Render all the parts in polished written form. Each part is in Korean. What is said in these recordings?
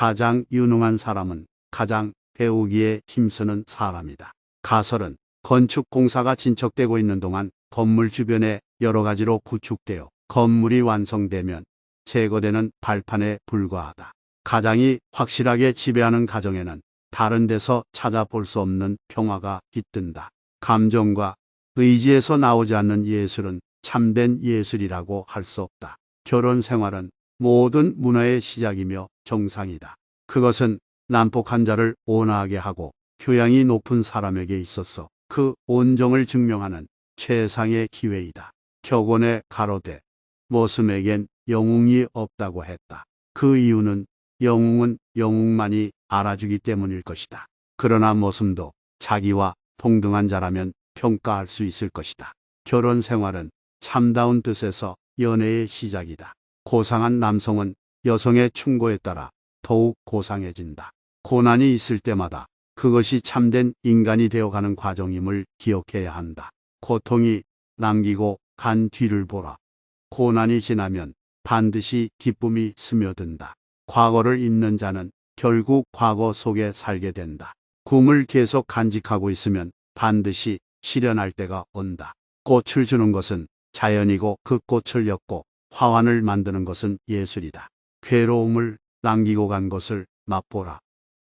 가장 유능한 사람은 가장 배우기에 힘쓰는 사람이다. 가설은 건축 공사가 진척되고 있는 동안 건물 주변에 여러 가지로 구축되어 건물이 완성되면 제거되는 발판에 불과하다. 가장이 확실하게 지배하는 가정에는 다른 데서 찾아볼 수 없는 평화가 깃든다. 감정과 의지에서 나오지 않는 예술은 참된 예술이라고 할 수 없다. 결혼 생활은 모든 문화의 시작이며 정상이다. 그것은 난폭한 자를 온화하게 하고 교양이 높은 사람에게 있어서 그 온정을 증명하는 최상의 기회이다. 격언에 가로되 모슴에겐 영웅이 없다고 했다. 그 이유는 영웅은 영웅만이 알아주기 때문일 것이다. 그러나 모슴도 자기와 동등한 자라면 평가할 수 있을 것이다. 결혼 생활은 참다운 뜻에서 연애의 시작이다. 고상한 남성은 여성의 충고에 따라 더욱 고상해진다. 고난이 있을 때마다 그것이 참된 인간이 되어가는 과정임을 기억해야 한다. 고통이 남기고 간 뒤를 보라. 고난이 지나면 반드시 기쁨이 스며든다. 과거를 잊는 자는 결국 과거 속에 살게 된다. 꿈을 계속 간직하고 있으면 반드시 실현할 때가 온다. 꽃을 주는 것은 자연이고 그 꽃을 엮고 화환을 만드는 것은 예술이다. 괴로움을 남기고 간 것을 맛보라.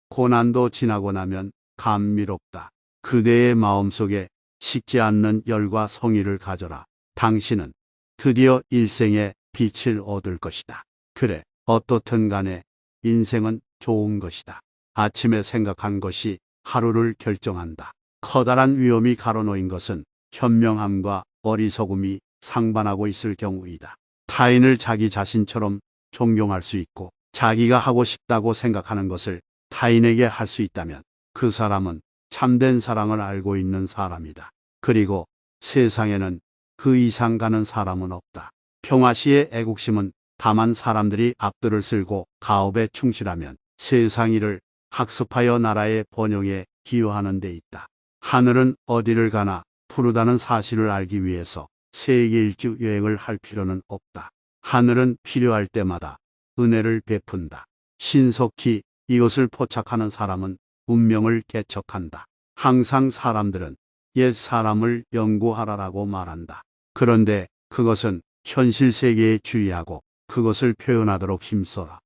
고난도 지나고 나면 감미롭다. 그대의 마음속에 식지 않는 열과 성의를 가져라. 당신은 드디어 일생의 빛을 얻을 것이다. 그래, 어떻든 간에 인생은 좋은 것이다. 아침에 생각한 것이 하루를 결정한다. 커다란 위험이 가로놓인 것은 현명함과 어리석음이 상반하고 있을 경우이다. 타인을 자기 자신처럼 존경할 수 있고 자기가 하고 싶다고 생각하는 것을 타인에게 할 수 있다면 그 사람은 참된 사랑을 알고 있는 사람이다. 그리고 세상에는 그 이상 가는 사람은 없다. 평화시의 애국심은 다만 사람들이 앞들을 쓸고 가업에 충실하면 세상 일을 학습하여 나라의 번영에 기여하는 데 있다. 하늘은 어디를 가나 푸르다는 사실을 알기 위해서 세계 일주 여행을 할 필요는 없다. 하늘은 필요할 때마다 은혜를 베푼다. 신속히 이것을 포착하는 사람은 운명을 개척한다. 항상 사람들은 옛 사람을 연구하라라고 말한다. 그런데 그것은 현실 세계에 주의하고 그것을 표현하도록 힘써라.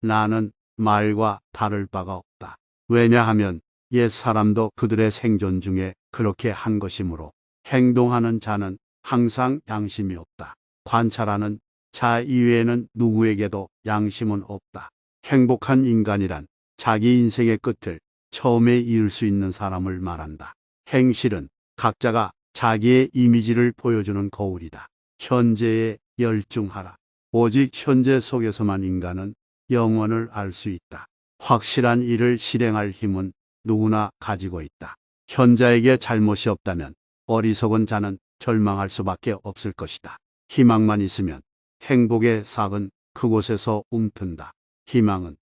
나는 말과 다를 바가 없다. 왜냐하면 옛 사람도 그들의 생존 중에 그렇게 한 것이므로 행동하는 자는 항상 양심이 없다. 관찰하는 자 이외에는 누구에게도 양심은 없다. 행복한 인간이란 자기 인생의 끝을 처음에 이을 수 있는 사람을 말한다. 행실은 각자가 자기의 이미지를 보여주는 거울이다. 현재에 열중하라. 오직 현재 속에서만 인간은 영원을 알 수 있다. 확실한 일을 실행할 힘은 누구나 가지고 있다. 현자에게 잘못이 없다면 어리석은 자는 절망할 수밖에 없을 것이다. 희망만 있으면 행복의 삭은 그곳에서 움튼다. 희망은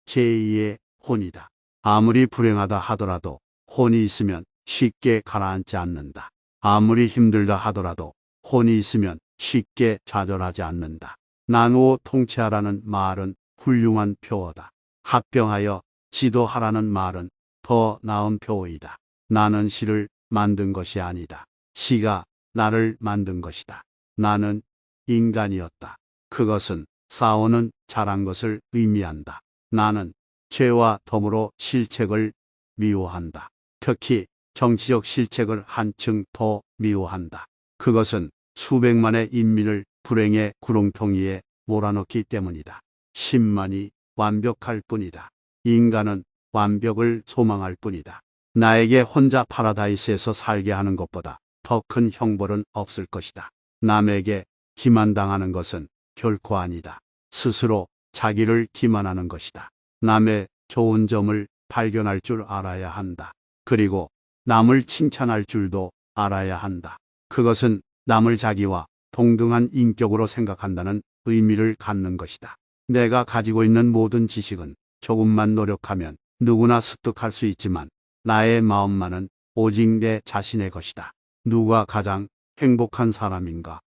제2의 혼이다. 아무리 불행하다 하더라도 혼이 있으면 쉽게 가라앉지 않는다. 아무리 힘들다 하더라도 혼이 있으면 쉽게 좌절하지 않는다. 나누어 통치하라는 말은 훌륭한 표어다. 합병하여 지도하라는 말은 더 나은 표어이다. 나는 시를 만든 것이 아니다. 시가 나를 만든 것이다. 나는 인간이었다. 그것은 싸우는 자란 것을 의미한다. 나는 죄와 더불어 실책을 미워한다. 특히 정치적 실책을 한층 더 미워한다. 그것은 수백만의 인민을 불행의 구렁텅이에 몰아넣기 때문이다. 신만이 완벽할 뿐이다. 인간은 완벽을 소망할 뿐이다. 나에게 혼자 파라다이스에서 살게 하는 것보다 더 큰 형벌은 없을 것이다. 남에게 기만당하는 것은 결코 아니다. 스스로 자기를 기만하는 것이다. 남의 좋은 점을 발견할 줄 알아야 한다. 그리고 남을 칭찬할 줄도 알아야 한다. 그것은 남을 자기와 동등한 인격으로 생각한다는 의미를 갖는 것이다. 내가 가지고 있는 모든 지식은 조금만 노력하면 누구나 습득할 수 있지만 나의 마음만은 오직 내 자신의 것이다. 누가 가장 행복한 사람인가?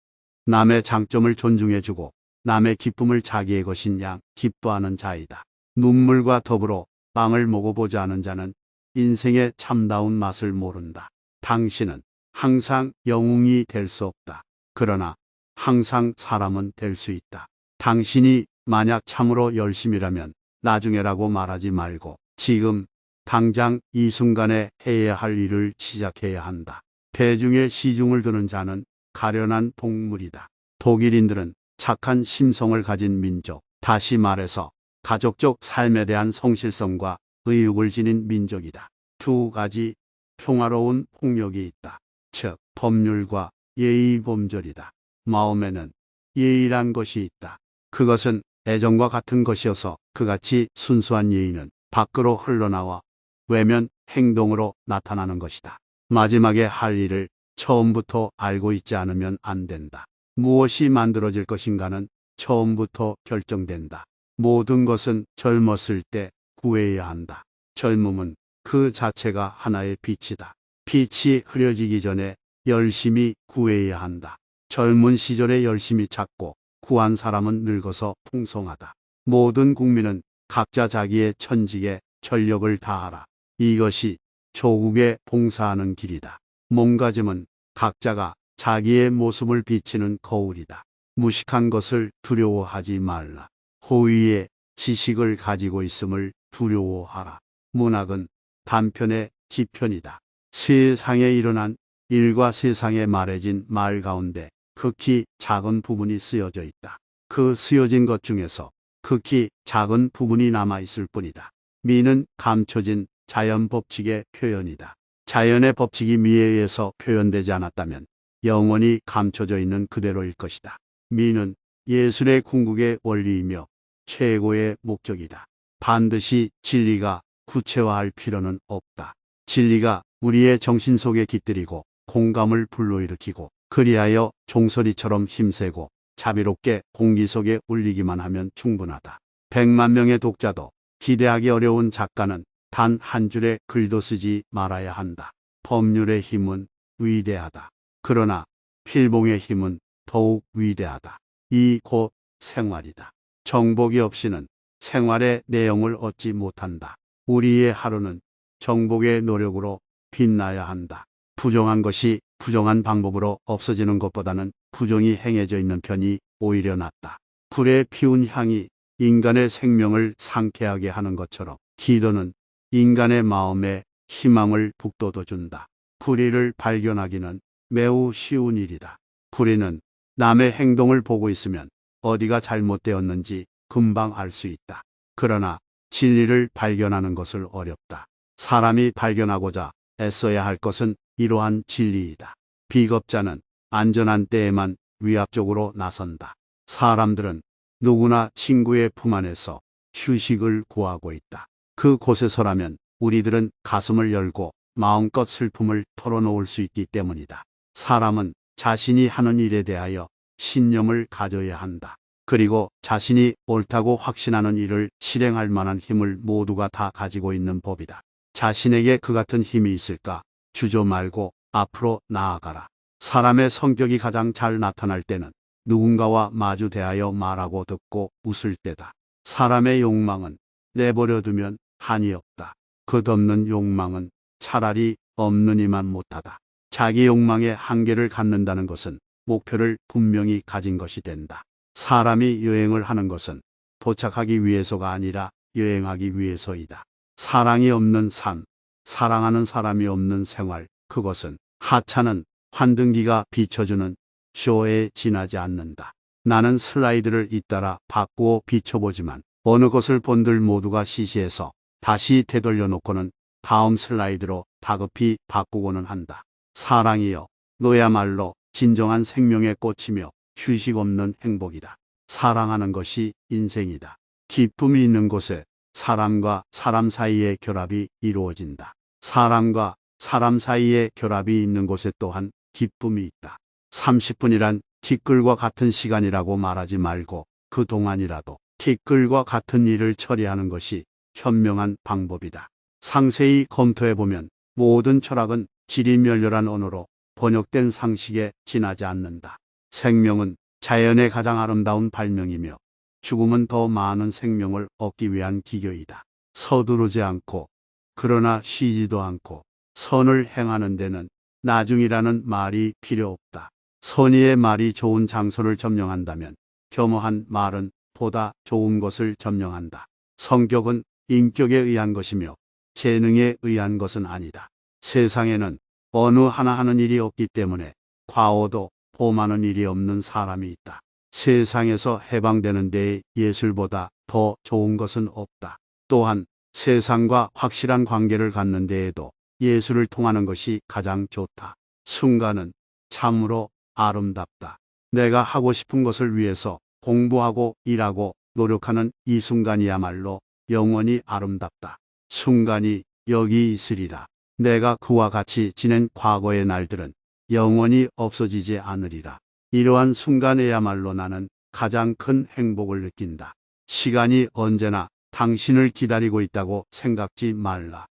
남의 장점을 존중해주고 남의 기쁨을 자기의 것인 양 기뻐하는 자이다. 눈물과 더불어 빵을 먹어보지 않은 자는 인생의 참다운 맛을 모른다. 당신은 항상 영웅이 될 수 없다. 그러나 항상 사람은 될 수 있다. 당신이 만약 참으로 열심이라면 나중에라고 말하지 말고 지금 당장 이 순간에 해야 할 일을 시작해야 한다. 대중의 시중을 드는 자는 가련한 동물이다. 독일인들은 착한 심성을 가진 민족, 다시 말해서 가족적 삶에 대한 성실성과 의욕을 지닌 민족이다. 두 가지 평화로운 폭력이 있다. 즉, 법률과 예의범절이다. 마음에는 예의란 것이 있다. 그것은 애정과 같은 것이어서 그같이 순수한 예의는 밖으로 흘러나와 외면 행동으로 나타나는 것이다. 마지막에 할 일을 처음부터 알고 있지 않으면 안 된다. 무엇이 만들어질 것인가는 처음부터 결정된다. 모든 것은 젊었을 때 구해야 한다. 젊음은 그 자체가 하나의 빛이다. 빛이 흐려지기 전에 열심히 구해야 한다. 젊은 시절에 열심히 찾고 구한 사람은 늙어서 풍성하다. 모든 국민은 각자 자기의 천직에 전력을 다하라. 이것이 조국에 봉사하는 길이다. 몸가짐은 각자가 자기의 모습을 비치는 거울이다. 무식한 것을 두려워하지 말라. 호의의 지식을 가지고 있음을 두려워하라. 문학은 단편의 지편이다. 세상에 일어난 일과 세상에 말해진 말 가운데 극히 작은 부분이 쓰여져 있다. 그 쓰여진 것 중에서 극히 작은 부분이 남아있을 뿐이다. 미는 감춰진 자연 법칙의 표현이다. 자연의 법칙이 미에 의해서 표현되지 않았다면 영원히 감춰져 있는 그대로일 것이다. 미는 예술의 궁극의 원리이며 최고의 목적이다. 반드시 진리가 구체화할 필요는 없다. 진리가 우리의 정신 속에 깃들이고 공감을 불러일으키고 그리하여 종소리처럼 힘세고 자비롭게 공기 속에 울리기만 하면 충분하다. 100만 명의 독자도 기대하기 어려운 작가는 단 한 줄의 글도 쓰지 말아야 한다. 법률의 힘은 위대하다. 그러나 필봉의 힘은 더욱 위대하다. 이 곧 생활이다. 정복이 없이는 생활의 내용을 얻지 못한다. 우리의 하루는 정복의 노력으로 빛나야 한다. 부정한 것이 부정한 방법으로 없어지는 것보다는 부정이 행해져 있는 편이 오히려 낫다. 불에 피운 향이 인간의 생명을 상쾌하게 하는 것처럼 기도는 인간의 마음에 희망을 북돋워준다. 불의를 발견하기는 매우 쉬운 일이다. 불의는 남의 행동을 보고 있으면 어디가 잘못되었는지 금방 알 수 있다. 그러나 진리를 발견하는 것을 어렵다. 사람이 발견하고자 애써야 할 것은 이러한 진리이다. 비겁자는 안전한 때에만 위압적으로 나선다. 사람들은 누구나 친구의 품 안에서 휴식을 구하고 있다. 그곳에서라면 우리들은 가슴을 열고 마음껏 슬픔을 털어놓을 수 있기 때문이다. 사람은 자신이 하는 일에 대하여 신념을 가져야 한다. 그리고 자신이 옳다고 확신하는 일을 실행할 만한 힘을 모두가 다 가지고 있는 법이다. 자신에게 그 같은 힘이 있을까? 주저 말고 앞으로 나아가라. 사람의 성격이 가장 잘 나타날 때는 누군가와 마주 대하여 말하고 듣고 웃을 때다. 사람의 욕망은 내버려두면 한이 없다. 끝없는 욕망은 차라리 없는 이만 못하다. 자기 욕망의 한계를 갖는다는 것은 목표를 분명히 가진 것이 된다. 사람이 여행을 하는 것은 도착하기 위해서가 아니라 여행하기 위해서이다. 사랑이 없는 삶, 사랑하는 사람이 없는 생활, 그것은 하찮은 환등기가 비춰주는 쇼에 지나지 않는다. 나는 슬라이드를 잇따라 바꾸어 비춰보지만 어느 것을 본들 모두가 시시해서 다시 되돌려 놓고는 다음 슬라이드로 다급히 바꾸고는 한다. 사랑이여, 너야말로 진정한 생명의 꽃이며 휴식 없는 행복이다. 사랑하는 것이 인생이다. 기쁨이 있는 곳에 사람과 사람 사이의 결합이 이루어진다. 사람과 사람 사이의 결합이 있는 곳에 또한 기쁨이 있다. 30분이란 티끌과 같은 시간이라고 말하지 말고 그 동안이라도 티끌과 같은 일을 처리하는 것이 현명한 방법이다. 상세히 검토해보면 모든 철학은 지리멸렬한 언어로 번역된 상식에 지나지 않는다. 생명은 자연의 가장 아름다운 발명이며 죽음은 더 많은 생명을 얻기 위한 기교이다. 서두르지 않고 그러나 쉬지도 않고 선을 행하는 데는 나중이라는 말이 필요 없다. 선의의 말이 좋은 장소를 점령한다면 겸허한 말은 보다 좋은 것을 점령한다. 성격은 인격에 의한 것이며 재능에 의한 것은 아니다. 세상에는 어느 하나 하는 일이 없기 때문에 과오도 범하는 일이 없는 사람이 있다. 세상에서 해방되는 데에 예술보다 더 좋은 것은 없다. 또한 세상과 확실한 관계를 갖는 데에도 예술을 통하는 것이 가장 좋다. 순간은 참으로 아름답다. 내가 하고 싶은 것을 위해서 공부하고 일하고 노력하는 이 순간이야말로 영원히 아름답다. 순간이 여기 있으리라. 내가 그와 같이 지낸 과거의 날들은 영원히 없어지지 않으리라. 이러한 순간에야말로 나는 가장 큰 행복을 느낀다. 시간이 언제나 당신을 기다리고 있다고 생각지 말라.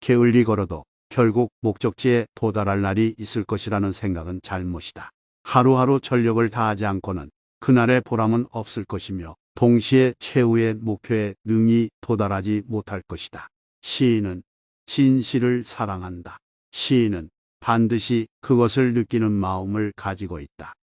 게을리 걸어도 결국 목적지에 도달할 날이 있을 것이라는 생각은 잘못이다. 하루하루 전력을 다하지 않고는 그날의 보람은 없을 것이며 동시에 최후의 목표에 능히 도달하지 못할 것이다. 시인은 진실을 사랑한다. 시인은 반드시 그것을 느끼는 마음을 가지고 있다.